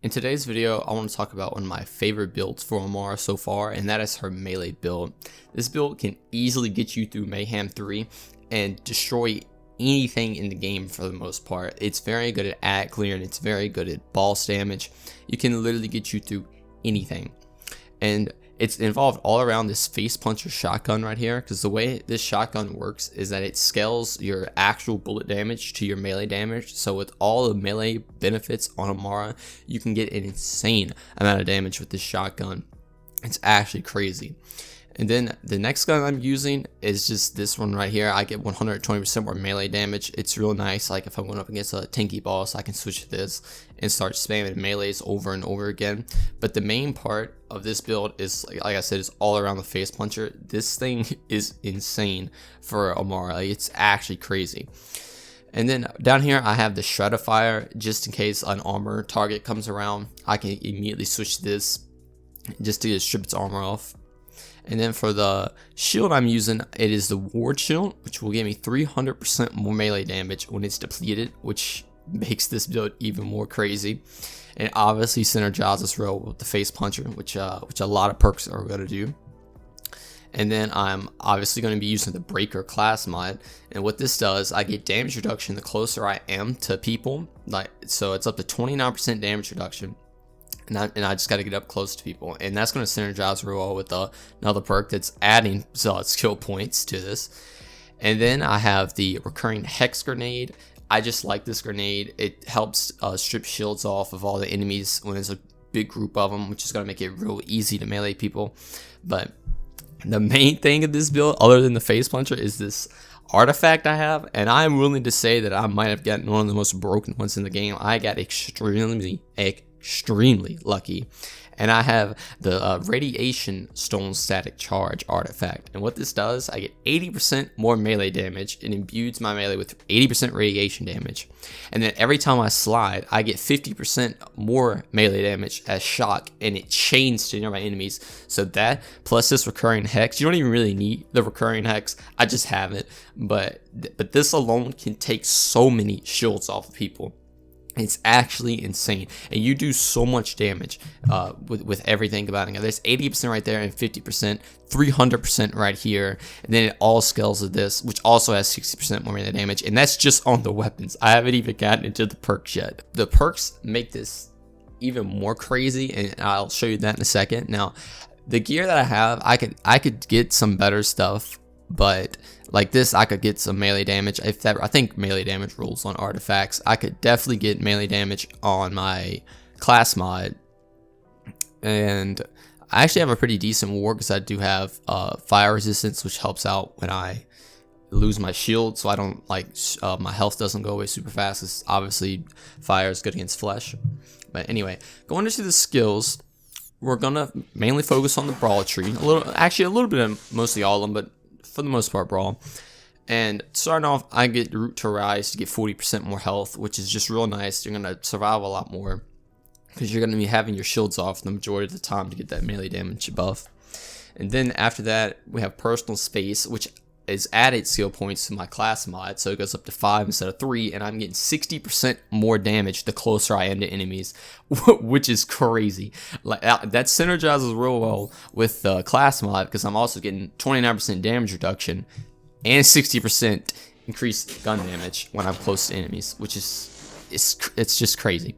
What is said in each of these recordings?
In today's video, I want to talk about one of my favorite builds for Amara so far, and that is her melee build. This build can easily get you through Mayhem 3 and destroy anything in the game for the most part. It's very good at ad clear and it's very good at boss damage. You can literally get you through anything. And it's involved all around this face puncher shotgun right here, because the way this shotgun works is that it scales your actual bullet damage to your melee damage. So with all the melee benefits on Amara, you can get an insane amount of damage with this shotgun. It's actually crazy. And then the next gun I'm using is just this one right here. I get 120% more melee damage. It's real nice. Like if I'm going up against a tanky boss, I can switch to this and start spamming melees over and over again. But the main part of this build is, like I said, is all around the face puncher. This thing is insane for Amara. Like, it's actually crazy. And then down here I have the Shreddifier, just in case an armor target comes around. I can immediately switch to this just to strip its armor off. And then for the shield I'm using, it is the Ward Shield, which will give me 300% more melee damage when it's depleted, which makes this build even more crazy. And obviously synergizes real with the face puncher, which a lot of perks are going to do. And then I'm obviously going to be using the Breaker class mod, and what this does, I get damage reduction the closer I am to people. So it's up to 29% damage reduction. And I just got to get up close to people, and that's going to synergize real well with another perk that's adding skill points to this. And then I have the recurring hex grenade. I just like this grenade. It helps strip shields off of all the enemies when there's a big group of them, which is going to make it real easy to melee people. But the main thing of this build, other than the face puncher, is this artifact I have, and I'm willing to say that I might have gotten one of the most broken ones in the game. I got extremely lucky, and I have the Radiation Stone Static Charge artifact. And what this does, I get 80% more melee damage. It imbues my melee with 80% radiation damage, and then every time I slide, I get 50% more melee damage as shock, and it chains to nearby enemies. So that plus this recurring hex, you don't even really need the recurring hex. I just have it, but this alone can take so many shields off of people. It's actually insane, and you do so much damage with everything about it. There's 80% right there and 50%, 300% right here, and then it all scales to this, which also has 60% more melee damage, and that's just on the weapons. I haven't even gotten into the perks yet. The perks make this even more crazy, and I'll show you that in a second. Now, the gear that I have, I could get some better stuff, but like this, I could get some melee damage. I think melee damage rules on artifacts. I could definitely get melee damage on my class mod, and I actually have a pretty decent ward because I do have fire resistance, which helps out when I lose my shield, so I don't my health doesn't go away super fast. Because obviously fire is good against flesh. But anyway, going into the skills, we're gonna mainly focus on the brawl tree. A little bit of mostly all of them, but for the most part brawl. And starting off, I get Root to Rise to get 40% more health, which is just real nice. You're going to survive a lot more because you're going to be having your shields off the majority of the time to get that melee damage buff. And then after that, we have Personal Space, which is added skill points to my class mod, so it goes up to 5 instead of 3, and I'm getting 60% more damage the closer I am to enemies, which is crazy. Like that synergizes real well with the class mod, because I'm also getting 29% damage reduction and 60% increased gun damage when I'm close to enemies, which is it's just crazy.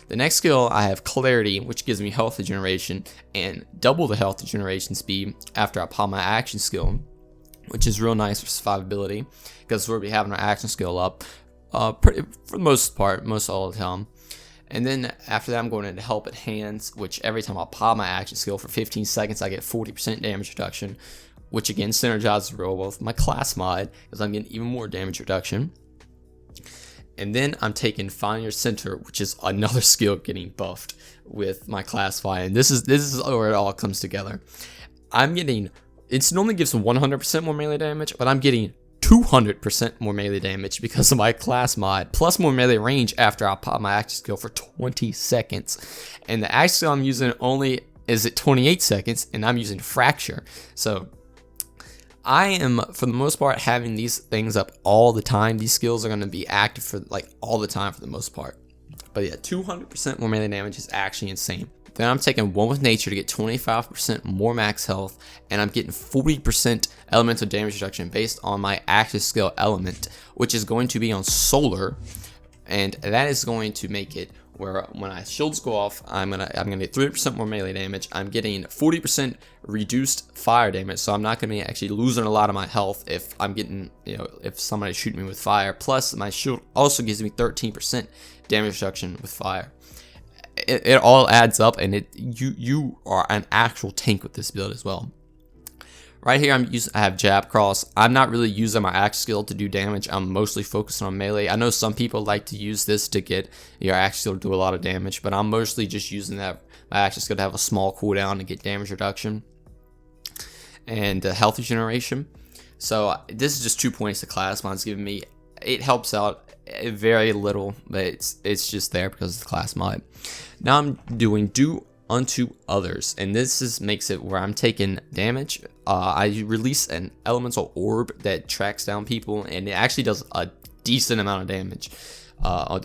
The next skill, I have Clarity, which gives me health regeneration and double the health regeneration speed after I pop my action skill, which is real nice for survivability, because we'll be having our action skill up for the most part, most all the time. And then after that, I'm going into Help at Hands, which every time I pop my action skill for 15 seconds, I get 40% damage reduction, which again synergizes real well with my class mod, because I'm getting even more damage reduction. And then I'm taking Find Your Center, which is another skill getting buffed with my class find. And this is where it all comes together. It normally gives 100% more melee damage, but I'm getting 200% more melee damage because of my class mod, plus more melee range after I pop my action skill for 20 seconds. And the action skill I'm using only is at 28 seconds, and I'm using Fracture. So I am, for the most part, having these things up all the time. These skills are going to be active for all the time for the most part. But yeah, 200% more melee damage is actually insane. Then I'm taking one with nature to get 25% more max health, and I'm getting 40% elemental damage reduction based on my active skill element, which is going to be on solar, and that is going to make it where when I shields go off, I'm gonna get 300% more melee damage. I'm getting 40% reduced fire damage, so I'm not gonna be actually losing a lot of my health if I'm getting, if somebody's shooting me with fire. Plus, my shield also gives me 13% damage reduction with fire. It all adds up, and you are an actual tank with this build as well. Right here, I have jab cross. I'm not really using my axe skill to do damage. I'm mostly focusing on melee. I know some people like to use this to get your axe skill to do a lot of damage, but I'm mostly just using my axe skill to have a small cooldown to get damage reduction and health regeneration. So this is just 2 points the class mod's giving me. It helps out very little, but it's just there because of the class mod. Now I'm doing do unto others, and this makes it where I'm taking damage. I release an elemental orb that tracks down people, and it actually does a decent amount of damage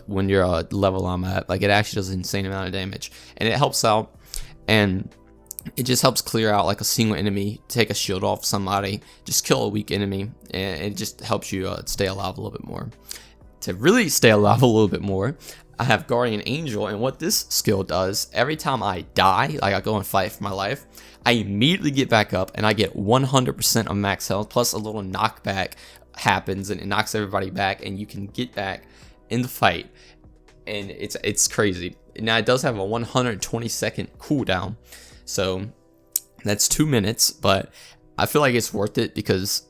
when you're level I'm at. Like, it actually does an insane amount of damage, and it helps out, and it just helps clear out like a single enemy, take a shield off somebody, just kill a weak enemy, and it just helps you stay alive a little bit more. To really stay alive a little bit more, I have Guardian Angel, and what this skill does, every time I die, like I go and fight for my life, I immediately get back up and I get 100% of max health, plus a little knockback happens and it knocks everybody back, and you can get back in the fight, and it's crazy. Now it does have a 120-second cooldown, so that's 2 minutes, but I feel like it's worth it because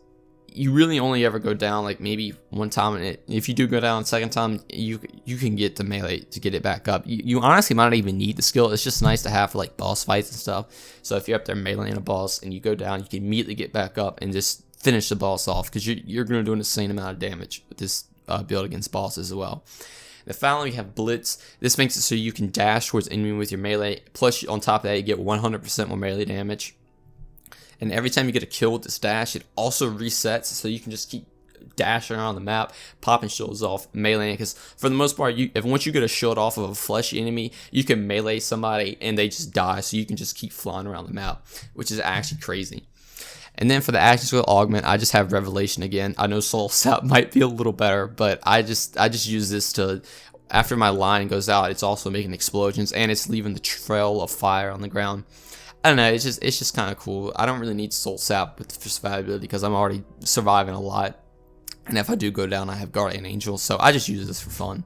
you really only ever go down like maybe one time, and if you do go down a second time, you can get the melee to get it back up. You honestly might not even need the skill. It's just nice to have for like boss fights and stuff. So if you're up there meleeing a boss and you go down, you can immediately get back up and just finish the boss off, because you're going to do an insane amount of damage with this build against bosses as well. And finally, we have Blitz. This makes it so you can dash towards enemy with your melee. Plus, on top of that, you get 100% more melee damage. And every time you get a kill with this dash, it also resets, so you can just keep dashing around the map, popping shields off, meleeing. Because for the most part, once you get a shield off of a fleshy enemy, you can melee somebody and they just die, so you can just keep flying around the map, which is actually crazy. And then for the action skill augment, I just have Revelation again. I know Soul Sap might be a little better, but I just use this to, after my line goes out, it's also making explosions, and it's leaving the trail of fire on the ground. I don't know, it's just kind of cool. I don't really need Soul Sap with survivability because I'm already surviving a lot. And if I do go down, I have Guardian Angel, so I just use this for fun.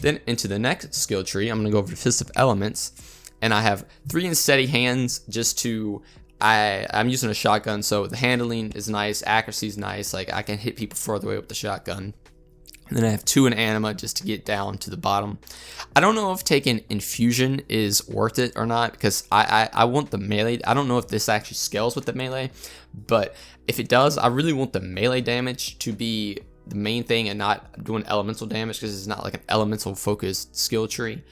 Then into the next skill tree, I'm going to go over to Fist of Elements. And I have 3 in steady hands just to, I'm using a shotgun, so the handling is nice, accuracy is nice. Like, I can hit people further away with the shotgun. And then I have 2 in Anima just to get down to the bottom. I don't know if taking Infusion is worth it or not, because I want the melee. I don't know if this actually scales with the melee, but if it does, I really want the melee damage to be the main thing and not doing elemental damage, because it's not like an elemental focused skill tree.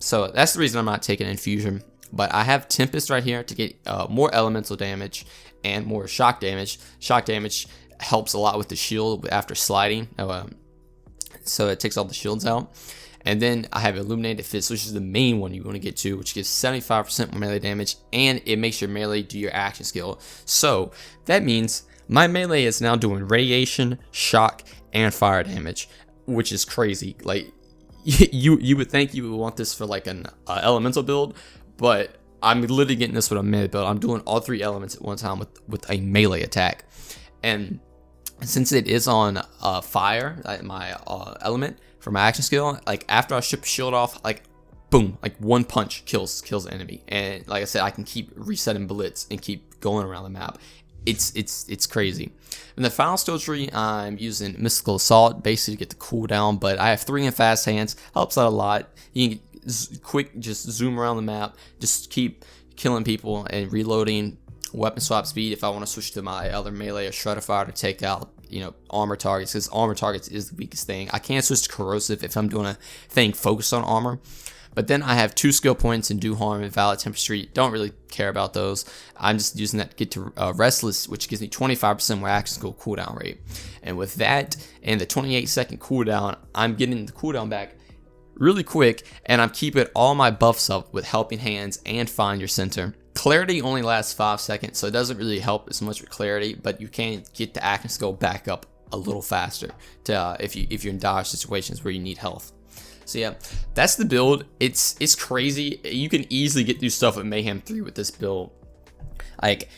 So that's the reason I'm not taking Infusion. But I have Tempest right here to get more elemental damage and more shock damage. Shock damage helps a lot with the shield after sliding. So it takes all the shields out. And then I have Illuminated Fist, which is the main one you want to get to, which gives 75% more melee damage, and it makes your melee do your action skill. So that means my melee is now doing radiation, shock, and fire damage, which is crazy. Like, you would think you would want this for like an elemental build, but I'm literally getting this with a melee build. I'm doing all 3 elements at one time with a melee attack. And since it is on fire, my element for my action skill, like after I strip shield off, like boom, like one punch kills the enemy. And like I said, I can keep resetting Blitz and keep going around the map. It's crazy. In the final skill tree, I'm using Mystical Assault basically to get the cooldown, but I have 3 in fast hands, helps out a lot. You can just zoom around the map, just keep killing people and reloading. Weapon swap speed if I want to switch to my other melee or Shredder Fire to take out, armor targets, because armor targets is the weakest thing. I can't switch to Corrosive if I'm doing a thing focused on armor. But then I have 2 skill points in Do Harm and Valid Tempestry. Don't really care about those. I'm just using that to get to Restless, which gives me 25% more action skill cooldown rate. And with that and the 28-second cooldown, I'm getting the cooldown back really quick, and I'm keeping all my buffs up with Helping Hands and Find Your Center. Clarity only lasts 5 seconds, so it doesn't really help as much with clarity, but you can get the action skill back up a little faster to if you're in dire situations where you need health. So yeah, that's the build. It's crazy. You can easily get through stuff with Mayhem 3 with this build. Like,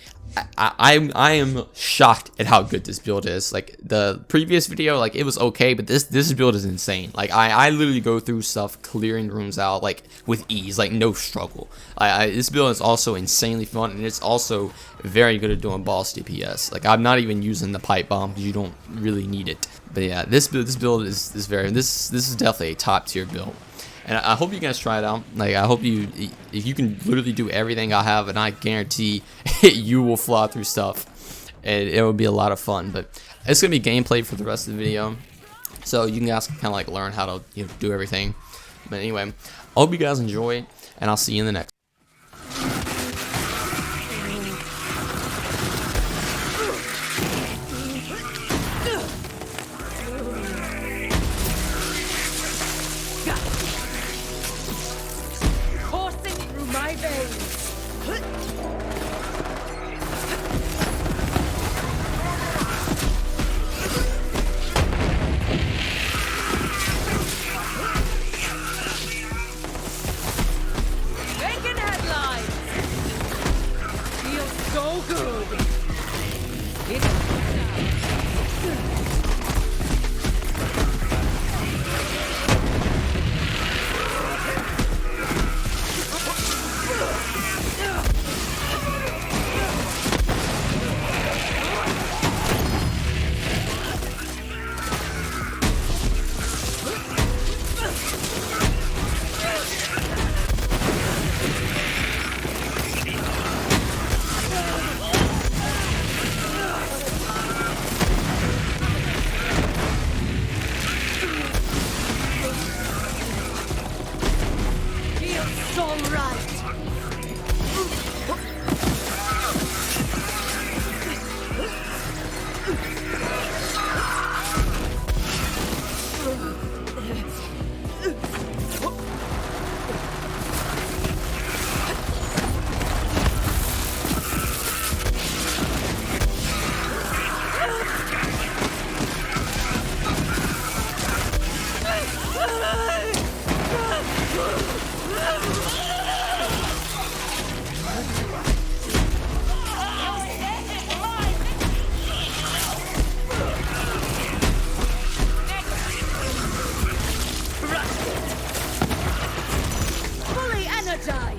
I am shocked at how good this build is. Like, the previous video, like, it was okay, but this build is insane. Like, I literally go through stuff, clearing rooms out, like, with ease, like, no struggle. This build is also insanely fun, and it's also very good at doing boss DPS. Like, I'm not even using the pipe bomb because you don't really need it. But yeah, this build is this is definitely a top tier build. And I hope you guys try it out. Like, I hope if you can literally do everything I have, and I guarantee you will fly through stuff, and it will be a lot of fun. But it's gonna be gameplay for the rest of the video, so you guys can kind of like learn how to do everything. But anyway, I hope you guys enjoy, and I'll see you in the next. Die!